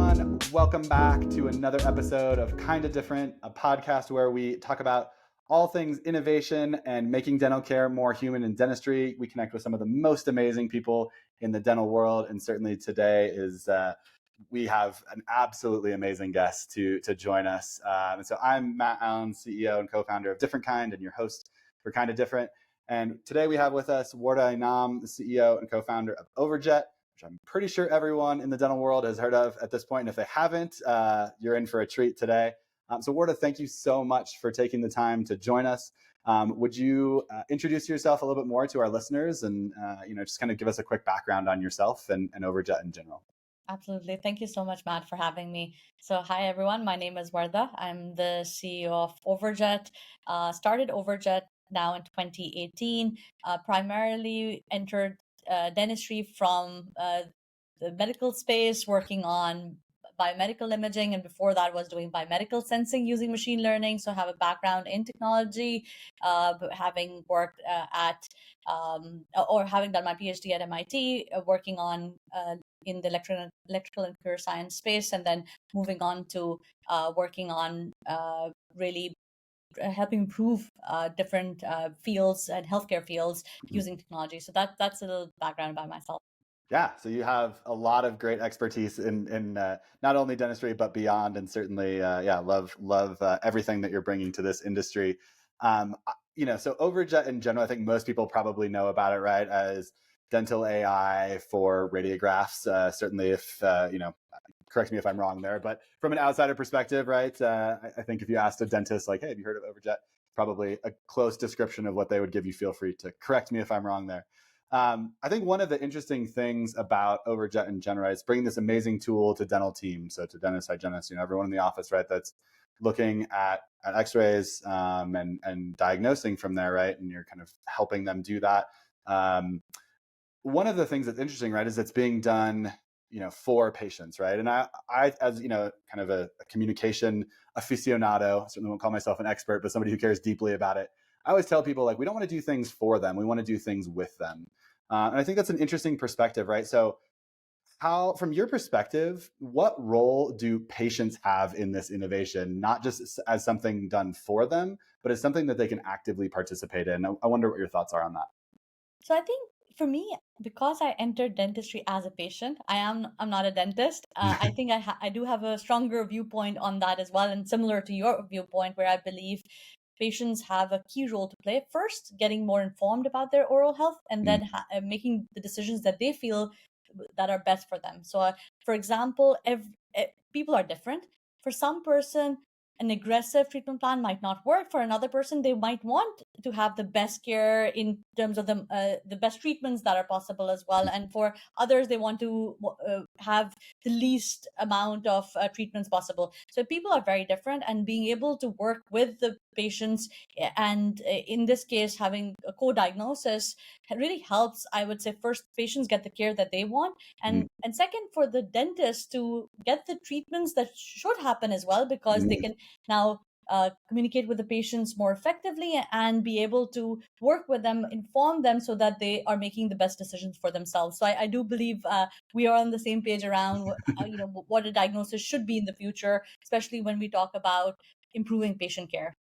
everyone. Welcome back to another episode of Kinda Different, a podcast where we talk about all things innovation and making dental care more human in dentistry. We connect with some of the most amazing people in the dental world, and certainly today is we have an absolutely amazing guest to join us. And so I'm Matt Allen, CEO and co-founder of DifferentKind, and your host for Kinda Different. And today we have with us Wardah Inam, the CEO and co-founder of Overjet, which I'm pretty sure everyone in the dental world has heard of at this point. And if they haven't, you're in for a treat today. So Wardah, thank you so much for taking the time to join us. Would you introduce yourself a little bit more to our listeners and just kind of give us a quick background on yourself and Overjet in general? Absolutely. Thank you so much, Matt, for having me. So, hi, everyone. My name is Wardah. I'm the CEO of Overjet. Started Overjet now in 2018. Primarily entered dentistry from the medical space, working on biomedical imaging, and before that was doing biomedical sensing using machine learning. So I have a background in technology, having worked or having done my PhD at MIT, working on in the electrical and computer science space, and then moving on to working on really helping improve different fields and healthcare fields using technology. So that's a little background about myself. Yeah, so you have a lot of great expertise in not only dentistry but beyond, and certainly, love everything that you're bringing to this industry. So Overjet in general, I think most people probably know about it, right, as dental AI for radiographs. Certainly, if correct me if I'm wrong there, but from an outsider perspective, right, I think if you asked a dentist, like, hey, have you heard of Overjet? Probably a close description of what they would give you. Feel free to correct me if I'm wrong there. I think one of the interesting things about Overjet in general is bringing this amazing tool to dental teams, so to dentists, hygienists, everyone in the office, right, that's looking at X-rays and diagnosing from there, right, and you're kind of helping them do that. One of the things that's interesting, right, is it's being done, for patients, right, and I as kind of a communication aficionado, certainly won't call myself an expert, but somebody who cares deeply about it. I always tell people, like, we don't want to do things for them. We want to do things with them. And I think that's an interesting perspective, right? So from your perspective, what role do patients have in this innovation, not just as something done for them, but as something that they can actively participate in? I wonder what your thoughts are on that. So I think for me, because I entered dentistry as a patient, I'm not a dentist. I think I do have a stronger viewpoint on that as well, and similar to your viewpoint, where I believe patients have a key role to play. First, getting more informed about their oral health, and then making the decisions that they feel that are best for them. So, for example, people are different. For some person, an aggressive treatment plan might not work. For another person, they might want to have the best care in terms of the best treatments that are possible as well. And for others, they want to have the least amount of treatments possible. So people are very different, and being able to work with the patients, and in this case, having a co-diagnosis really helps. I would say first, patients get the care that they want, and second, for the dentist to get the treatments that should happen as well, because they can now communicate with the patients more effectively and be able to work with them, inform them so that they are making the best decisions for themselves. So I do believe we are on the same page around what a diagnosis should be in the future, especially when we talk about improving patient care.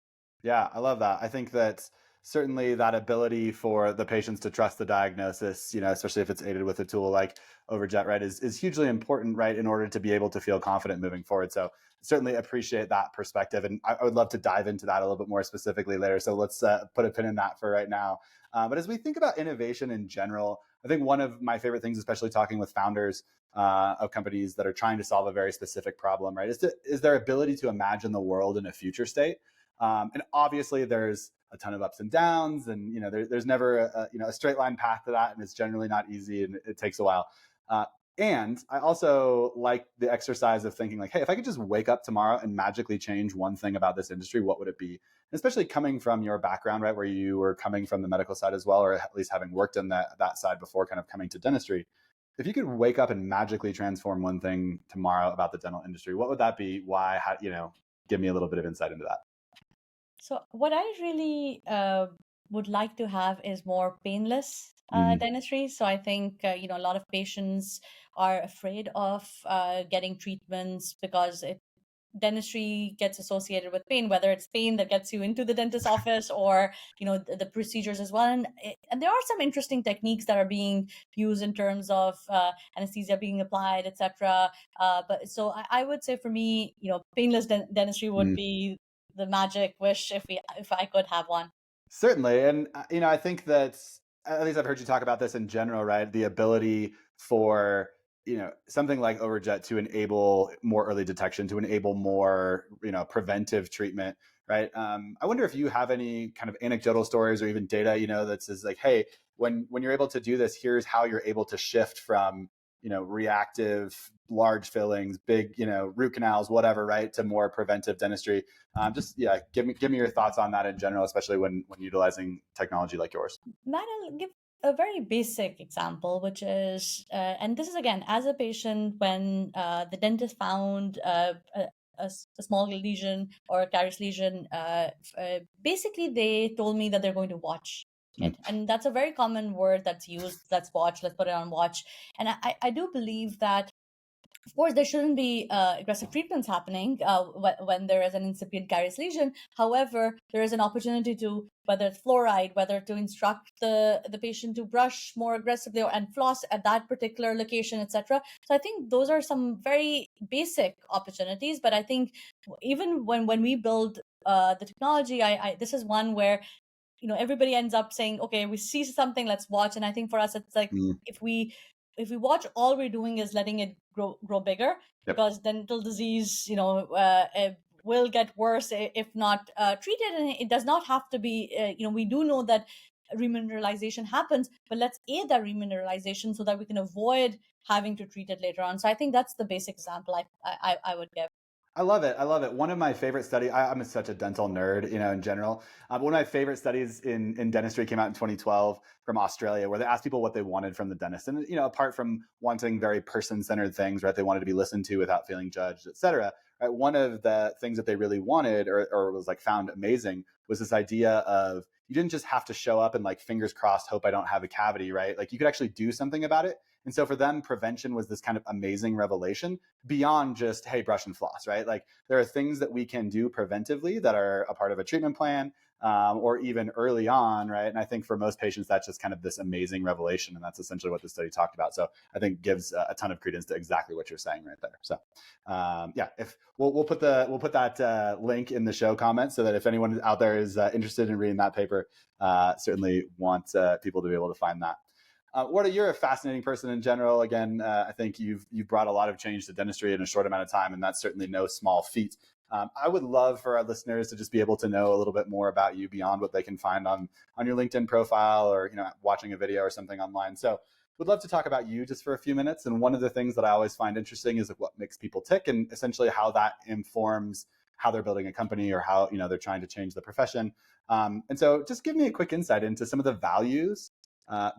Yeah, I love that. I think that certainly that ability for the patients to trust the diagnosis, especially if it's aided with a tool like Overjet, right, is hugely important, right, in order to be able to feel confident moving forward. So certainly appreciate that perspective. And I would love to dive into that a little bit more specifically later. So let's put a pin in that for right now. But as we think about innovation in general, I think one of my favorite things, especially talking with founders of companies that are trying to solve a very specific problem, right, is their ability to imagine the world in a future state. And obviously there's a ton of ups and downs, and there's never a straight line path to that, and it's generally not easy, and it takes a while. And I also like the exercise of thinking, like, hey, if I could just wake up tomorrow and magically change one thing about this industry, what would it be? And especially coming from your background, right, where you were coming from the medical side as well, or at least having worked in that side before kind of coming to dentistry. If you could wake up and magically transform one thing tomorrow about the dental industry, what would that be? Why? Give me a little bit of insight into that. So what I really would like to have is more painless Mhm. dentistry. So I think a lot of patients are afraid of getting treatments because dentistry gets associated with pain, whether it's pain that gets you into the dentist's office or the procedures as well. And there are some interesting techniques that are being used in terms of anesthesia being applied, etc. But so I would say for me, painless dentistry would Mhm. be the magic wish if I could have one. Certainly. And, I think that, at least I've heard you talk about this in general, right? The ability for, something like Overjet to enable more early detection, to enable more, preventive treatment, right? I wonder if you have any kind of anecdotal stories or even data, that says like, hey, when you're able to do this, here's how you're able to shift from, reactive large fillings, big, root canals, whatever, right, to more preventive dentistry. Just yeah, give me your thoughts on that in general, especially when utilizing technology like yours. Matt, I'll give a very basic example, which is, and this is again, as a patient, when the dentist found a small lesion or a caries lesion, basically they told me that they're going to watch Mm. it. And that's a very common word that's used. Let's watch, let's put it on watch. And I do believe that of course, there shouldn't be aggressive treatments happening when there is an incipient caries lesion. However, there is an opportunity to, whether it's fluoride, whether to instruct the patient to brush more aggressively and floss at that particular location, etc. So I think those are some very basic opportunities. But I think even when we build the technology, this is one where everybody ends up saying, okay, we see something, let's watch. And I think for us it's like, Mm. if we watch, all we're doing is letting it grow bigger, Yep. because dental disease will get worse if not treated. And it does not have to be we do know that remineralization happens, but let's aid that remineralization so that we can avoid having to treat it later on. So I think that's the basic example I would give. I love it. I love it. One of my favorite studies, I'm such a dental nerd, in general. One of my favorite studies in dentistry came out in 2012 from Australia, where they asked people what they wanted from the dentist. And, apart from wanting very person-centered things, right, they wanted to be listened to without feeling judged, et cetera. Right? One of the things that they really wanted or was like found amazing was this idea of you didn't just have to show up and like fingers crossed, hope I don't have a cavity, right? Like you could actually do something about it. And so for them, prevention was this kind of amazing revelation beyond just, hey, brush and floss, right? Like there are things that we can do preventively that are a part of a treatment plan, or even early on, right? And I think for most patients, that's just kind of this amazing revelation. And that's essentially what the study talked about. So I think gives a ton of credence to exactly what you're saying right there. So yeah, if we'll put that link in the show comments so that if anyone out there is interested in reading that paper, certainly want people to be able to find that. Wardah, you're a fascinating person in general. Again, I think you've brought a lot of change to dentistry in a short amount of time, and that's certainly no small feat. I would love for our listeners to just be able to know a little bit more about you beyond what they can find on your LinkedIn profile or watching a video or something online. So, would love to talk about you just for a few minutes. And one of the things that I always find interesting is what makes people tick, and essentially how that informs how they're building a company or how they're trying to change the profession. And so, just give me a quick insight into some of the values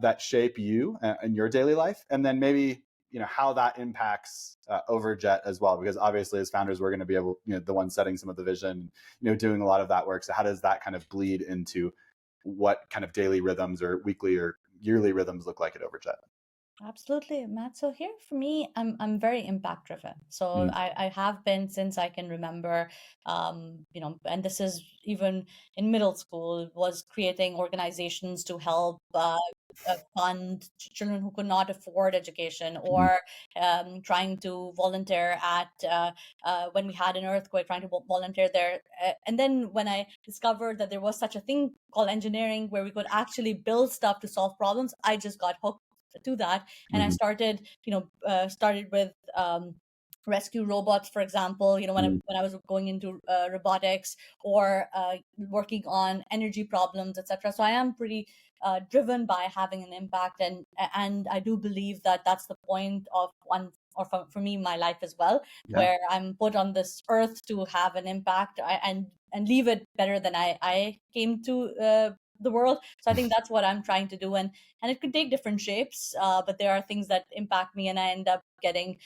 that shape you in your daily life, and then maybe how that impacts Overjet as well, because obviously as founders we're going to be able, the ones setting some of the vision, doing a lot of that work. So how does that kind of bleed into what kind of daily rhythms or weekly or yearly rhythms look like at Overjet? Absolutely, Matt. So here for me, I'm very impact driven. So Mm. I have been since I can remember, and this is even in middle school, was creating organizations to help fund children who could not afford education, Mm. or trying to volunteer at when we had an earthquake, trying to volunteer there. And then when I discovered that there was such a thing called engineering, where we could actually build stuff to solve problems, I just got hooked to that. And I Mm. started with rescue robots, for example, Mm. when I was going into robotics, or working on energy problems, etc. So I am pretty driven by having an impact, and I do believe that that's the point of one, or for me, my life as well, Yeah. where I'm put on this earth to have an impact, and leave it better than I came to the world. So I think that's what I'm trying to do, and it could take different shapes, but there are things that impact me, and I end up getting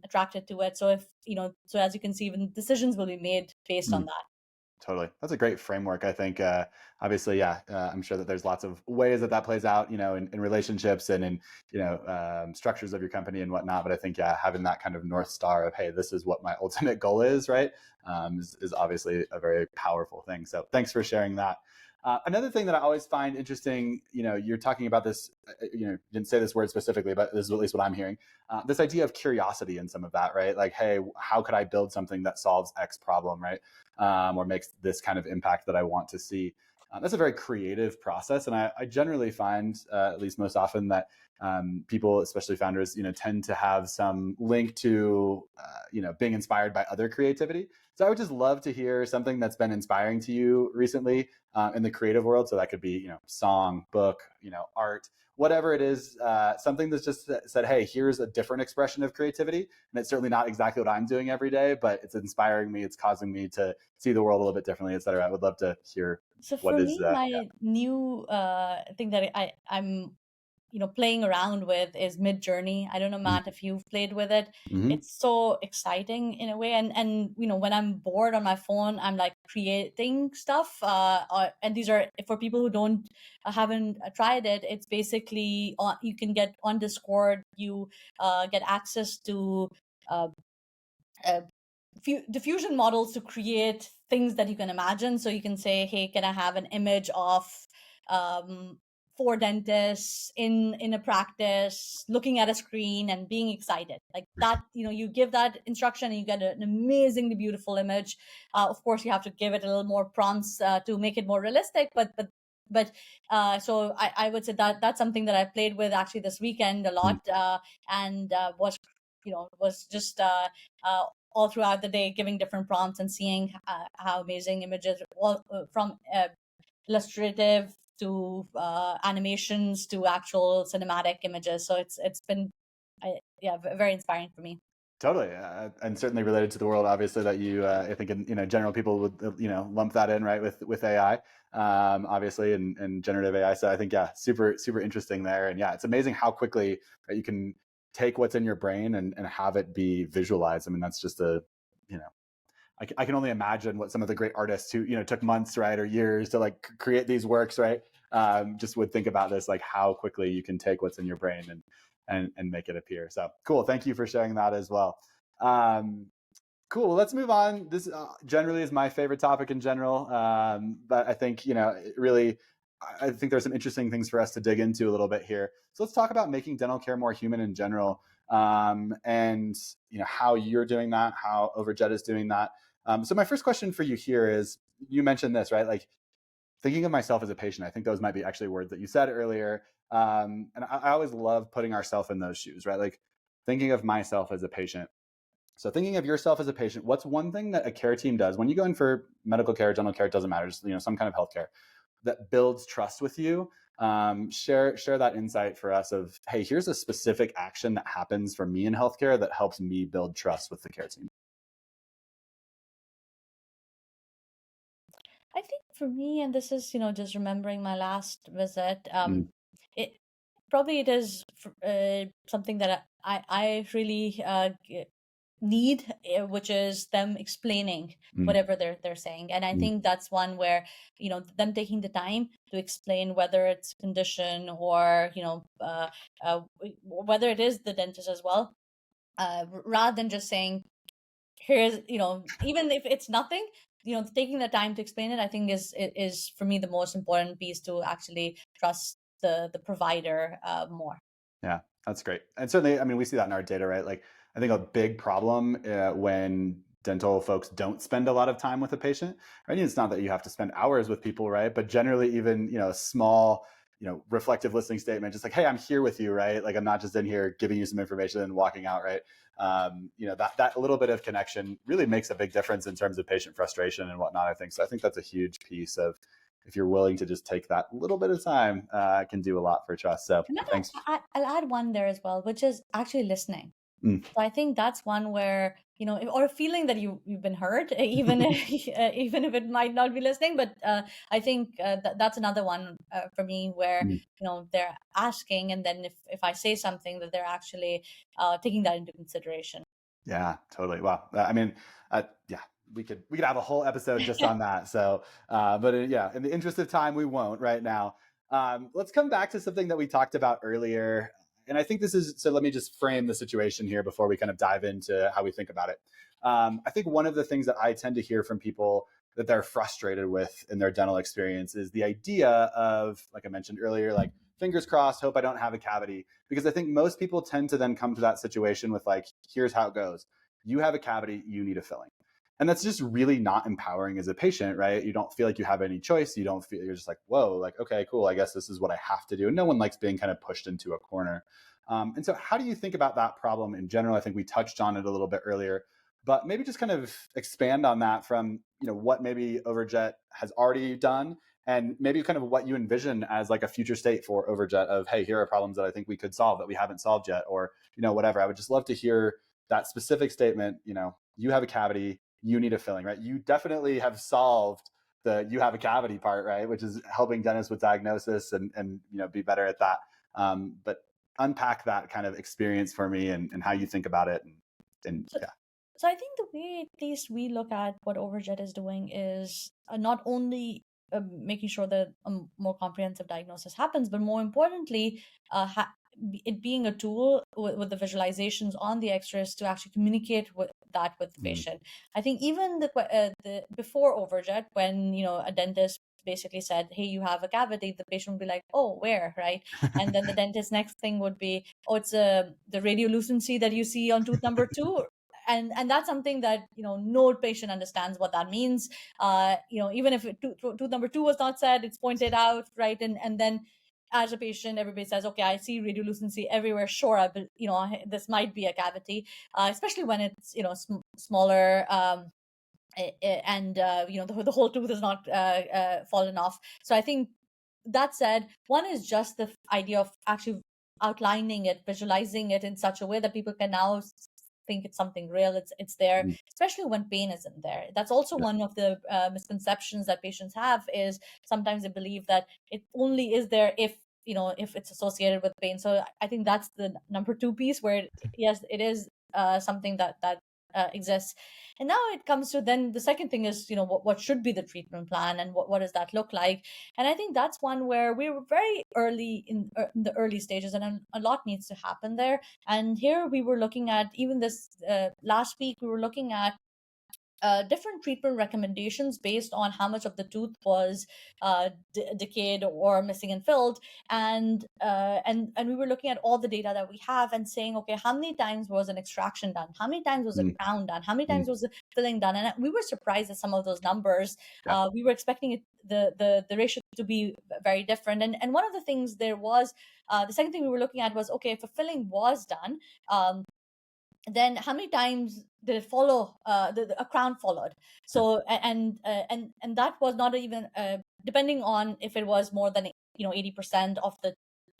attracted to it. So if so as you can see, even decisions will be made based on Mm. that. Totally. That's a great framework, I think. Obviously, yeah, I'm sure that there's lots of ways that that plays out, in relationships and in, structures of your company and whatnot. But I think, yeah, having that kind of North Star of, hey, this is what my ultimate goal is, right, is obviously a very powerful thing. So thanks for sharing that. Another thing that I always find interesting, you're talking about this, you didn't say this word specifically, but this is at least what I'm hearing. This idea of curiosity in some of that, right? Like, hey, how could I build something that solves X problem, right? Or makes this kind of impact that I want to see. That's a very creative process, and I generally find, at least most often, that people, especially founders, tend to have some link to, being inspired by other creativity. So I would just love to hear something that's been inspiring to you recently in the creative world. So that could be, song, book, art, whatever it is, something that's just said, hey, here's a different expression of creativity. And it's certainly not exactly what I'm doing every day, but it's inspiring me. It's causing me to see the world a little bit differently, et cetera. I would love to hear So what for is, me, my new thing that I'm playing around with is Mid Journey. I don't know, Matt, if you've played with it. mm-hmm. It's so exciting in a way, and when I'm bored on my phone, I'm like creating stuff. And these are for people who don't haven't tried it. It's basically you can get on Discord. You get access to uh, uh, diffusion models to create things that you can imagine. So you can say, hey, can I have an image of um, four dentists in a practice looking at a screen and being excited like that? You give that instruction and you get an amazingly beautiful image. Of course, you have to give it a little more prompts to make it more realistic, but so I would say that that's something that I played with actually this weekend a lot, and was just all throughout the day giving different prompts and seeing how amazing images, from illustrative to animations to actual cinematic images. So it's been very inspiring for me. Totally, and certainly related to the world, obviously, that you, I think, in general, people would, lump that in, right, with AI, obviously, and generative AI. So I think, yeah, super, super interesting there. And yeah, it's amazing how quickly, right, you can take what's in your brain and have it be visualized. I mean, that's just you know, I can only imagine what some of the great artists who, took months, right, or years to like create these works, right, just would think about this, like how quickly you can take what's in your brain and make it appear. So cool. Thank you for sharing that as well. Cool. Well, let's move on. This generally is my favorite topic in general, but I think it really. I think there's some interesting things for us to dig into a little bit here. So let's talk about making dental care more human in general, and how you're doing that, how Overjet is doing that. So my first question for you here is: you mentioned this, right? Like thinking of myself as a patient. I think those might be actually words that you said earlier, and I always love putting ourselves in those shoes, right? Like thinking of myself as a patient. So thinking of yourself as a patient, what's one thing that a care team does when you go in for medical care, dental care, it doesn't matter, just some kind of healthcare that builds trust with you? Share that insight for us of, hey, here's a specific action that happens for me in healthcare that helps me build trust with the care team. I think for me, and this is just remembering my last visit, it probably it is something that I really need, which is them explaining whatever they're saying. And I think that's one where them taking the time to explain whether it's condition or whether it is the dentist as well, rather than just saying here's even if it's nothing, taking the time to explain it, I think is for me the most important piece to actually trust the provider more. Yeah, that's great. And certainly, I mean, we see that in our data, right? Like, I think a big problem when dental folks don't spend a lot of time with a patient, right? It's not that you have to spend hours with people, right? But generally, even, a small, reflective listening statement, just like, hey, I'm here with you, right? Like, I'm not just in here giving you some information and walking out, right? That little bit of connection really makes a big difference in terms of patient frustration and whatnot, I think. So I think that's a huge piece of, if you're willing to just take that little bit of time, can do a lot for trust. So thanks. I'll add one there as well, which is actually listening. So I think that's one where or feeling that you've been heard, even even if it might not be listening. But I think that's another one for me where they're asking, and then if I say something, that they're actually taking that into consideration. Yeah, totally. Wow. I mean, yeah, we could have a whole episode just on that. So, yeah, in the interest of time, we won't right now. Let's come back to something that we talked about earlier. And I think this is, so let me just frame the situation here before we kind of dive into how we think about it. I think one of the things that I tend to hear from people that they're frustrated with in their dental experience is the idea of, like I mentioned earlier, like fingers crossed, hope I don't have a cavity. Because I think most people tend to then come to that situation with like, here's how it goes. You have a cavity, you need a filling. And that's just really not empowering as a patient, right? You don't feel like you have any choice. You don't feel, you're just like, whoa, like, okay, cool. I guess this is what I have to do. And no one likes being kind of pushed into a corner. And so how do you think about that problem in general? I think we touched on it a little bit earlier, but maybe just kind of expand on that from, what maybe Overjet has already done and maybe kind of what you envision as like a future state for Overjet of, hey, here are problems that I think we could solve that we haven't solved yet, or, whatever. I would just love to hear that specific statement. You have a cavity, you need a filling, right? You definitely have solved the you have a cavity part, right? Which is helping dentists with diagnosis and be better at that. But unpack that kind of experience for me and how you think about it. And So, yeah. so I think the way at least we look at what Overjet is doing is not only making sure that a more comprehensive diagnosis happens, but more importantly, it being a tool with the visualizations on the X-rays to actually communicate with the patient. I think even the before Overjet, when a dentist basically said, "Hey, you have a cavity," the patient would be like, "Oh, where?" Right? And then the dentist next thing would be, "Oh, it's the radiolucency that you see on tooth number two." And that's something that no patient understands what that means. Even if tooth number two was not said, it's pointed out, right? And then as a patient, everybody says, "Okay, I see radiolucency everywhere. Sure, this might be a cavity," especially when it's smaller. And the whole tooth is not fallen off. So I think that said, one is just the idea of actually outlining it, visualizing it in such a way that people can now think it's something real. It's there, especially when pain isn't there. That's also Yeah. one of the misconceptions that patients have, is sometimes they believe that it only is there if it's associated with pain. So I think that's the number two piece, where yes, it is something that exists. And now it comes to, then the second thing is, what should be the treatment plan, and what does that look like? And I think that's one where we were very early in the early stages, and a lot needs to happen there. And here we were looking at, even this last week, we were looking at different treatment recommendations based on how much of the tooth was decayed or missing and filled, and we were looking at all the data that we have and saying, okay, how many times was an extraction done, how many times was a crown done, how many times was the filling done? And we were surprised at some of those numbers. Yeah. We were expecting the ratio to be very different, and one of the things there was, the second thing we were looking at was, okay, if a filling was done, then how many times did it follow, a crown followed? So and that was not even depending on if it was more than 80% of the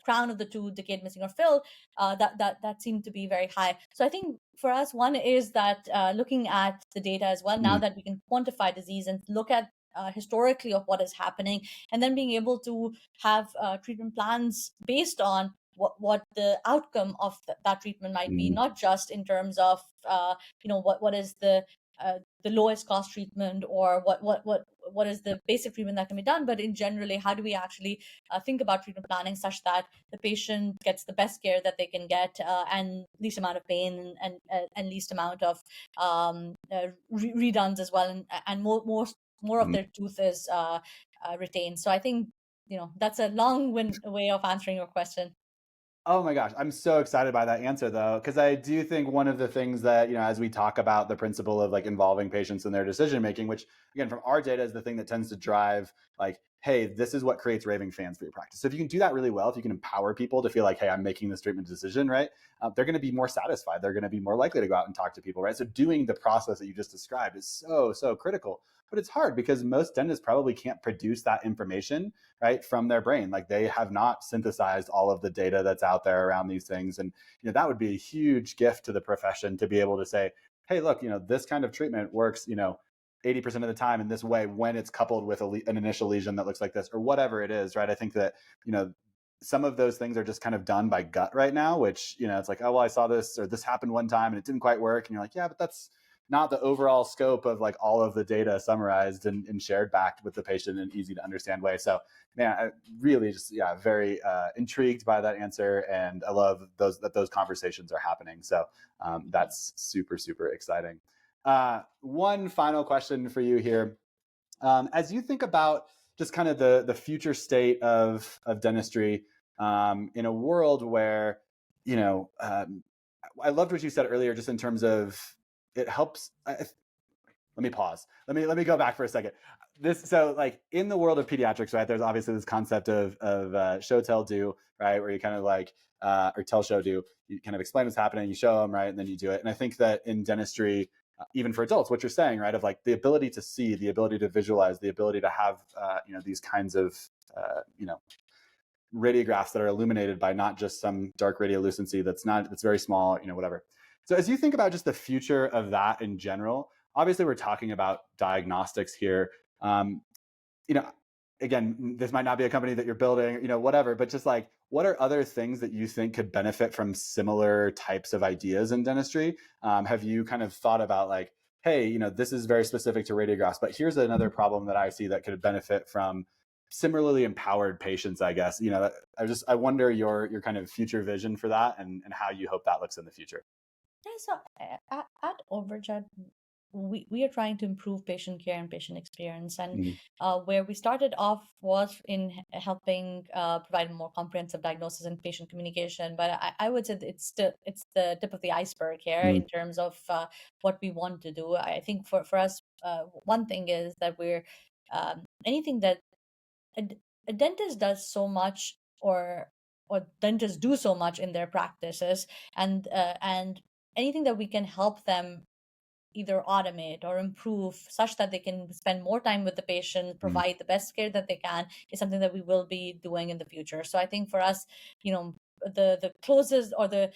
crown of the tooth decayed, missing, or filled, that seemed to be very high. So I think for us, one is that looking at the data as well, now that we can quantify disease and look at historically of what is happening, and then being able to have treatment plans based on what the outcome of that treatment might be, not just in terms of what is the lowest cost treatment, or what is the basic treatment that can be done, but in generally, how do we actually think about treatment planning such that the patient gets the best care that they can get, and least amount of pain, and least amount of reduns as well, and more of their tooth is retained. So I think that's a long way of answering your question. Oh my gosh, I'm so excited by that answer though, because I do think one of the things that, as we talk about the principle of like involving patients in their decision making, which again, from our data is the thing that tends to drive like, hey, this is what creates raving fans for your practice. So if you can do that really well, if you can empower people to feel like, hey, I'm making this treatment decision, right? They're going to be more satisfied. They're going to be more likely to go out and talk to people, right? So doing the process that you just described is so, so critical. But it's hard because most dentists probably can't produce that information, right, from their brain. Like they have not synthesized all of the data that's out there around these things. And that would be a huge gift to the profession to be able to say, hey, look, this kind of treatment works, 80% of the time in this way when it's coupled with an initial lesion that looks like this, or whatever it is, right? I think that, some of those things are just kind of done by gut right now, which, it's like, oh, well, I saw this, or this happened one time and it didn't quite work. And you're like, yeah, but that's not the overall scope of like all of the data summarized and shared back with the patient in an easy to understand way. So man, I really just, yeah, very intrigued by that answer. And I love those conversations are happening. So that's super, super exciting. One final question for you here. As you think about just kind of the future state of dentistry in a world where, I loved what you said earlier, just in terms of it helps. Let me pause. Let me go back for a second. So like in the world of pediatrics, right? There's obviously this concept of show tell do, right? Where you kind of like or tell show do. You kind of explain what's happening, you show them, right, and then you do it. And I think that in dentistry, even for adults, what you're saying, right, of like the ability to see, the ability to visualize, the ability to have these kinds of radiographs that are illuminated by not just some dark radiolucency that's very small, whatever. So as you think about just the future of that in general, obviously we're talking about diagnostics here. Again, this might not be a company that you're building, whatever, but just like, what are other things that you think could benefit from similar types of ideas in dentistry? Have you kind of thought about like, hey, this is very specific to radiographs, but here's another problem that I see that could benefit from similarly empowered patients, I guess. I wonder your kind of future vision for that and how you hope that looks in the future. Yeah, so at Overjet, we are trying to improve patient care and patient experience, and where we started off was in helping provide more comprehensive diagnosis and patient communication. But I would say that it's the tip of the iceberg here in terms of what we want to do. I think for us, one thing is that we're anything that a dentist does so much, or dentists do so much in their practices, and anything that we can help them either automate or improve such that they can spend more time with the patient, provide the best care that they can, is something that we will be doing in the future. So I think for us, the closest or the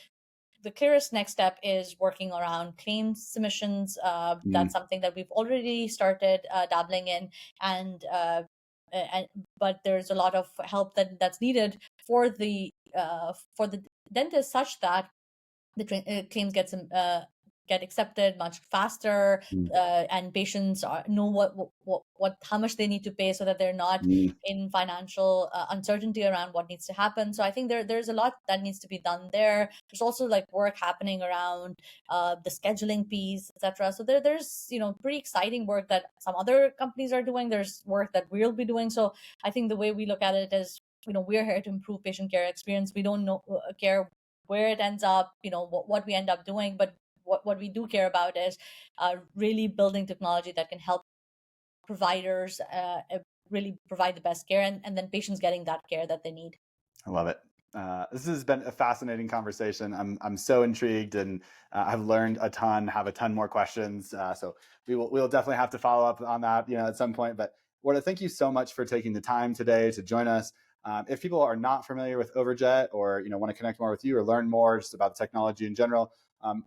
clearest next step is working around claims submissions. That's something that we've already started dabbling in, but there's a lot of help that's needed for the dentist, such that the claims get accepted much faster, and patients know how much they need to pay, so that they're not in financial uncertainty around what needs to happen. So I think there's a lot that needs to be done there. There's also like work happening around the scheduling piece, etc. So there's pretty exciting work that some other companies are doing. There's work that we'll be doing. So I think the way we look at it is, we're here to improve patient care experience. We don't care where it ends up, what we end up doing, but what we do care about is really building technology that can help providers really provide the best care, and then patients getting that care that they need. I love it. This has been a fascinating conversation. I'm so intrigued, and I've learned a ton, have a ton more questions. So we'll definitely have to follow up on that, at some point. But Wardah, thank you so much for taking the time today to join us. If people are not familiar with Overjet, or want to connect more with you or learn more just about the technology in general,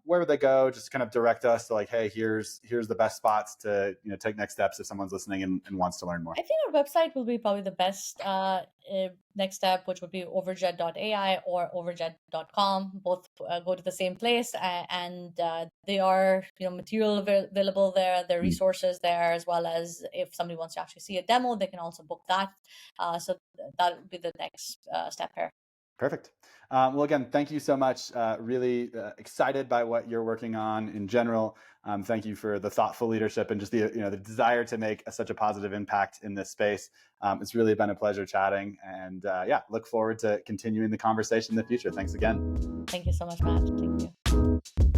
where would they go? Just kind of direct us to like, hey, here's the best spots to take next steps if someone's listening and wants to learn more. I think our website will be probably the best next step, which would be overjet.ai or overjet.com. Both go to the same place, and they are material available there. There are resources there, as well as if somebody wants to actually see a demo, they can also book that. So that would be the next step here. Perfect. Well, again, thank you so much. Really excited by what you're working on in general. Thank you for the thoughtful leadership and just the desire to make such a positive impact in this space. It's really been a pleasure chatting, and look forward to continuing the conversation in the future. Thanks again. Thank you so much, Matt. Thank you.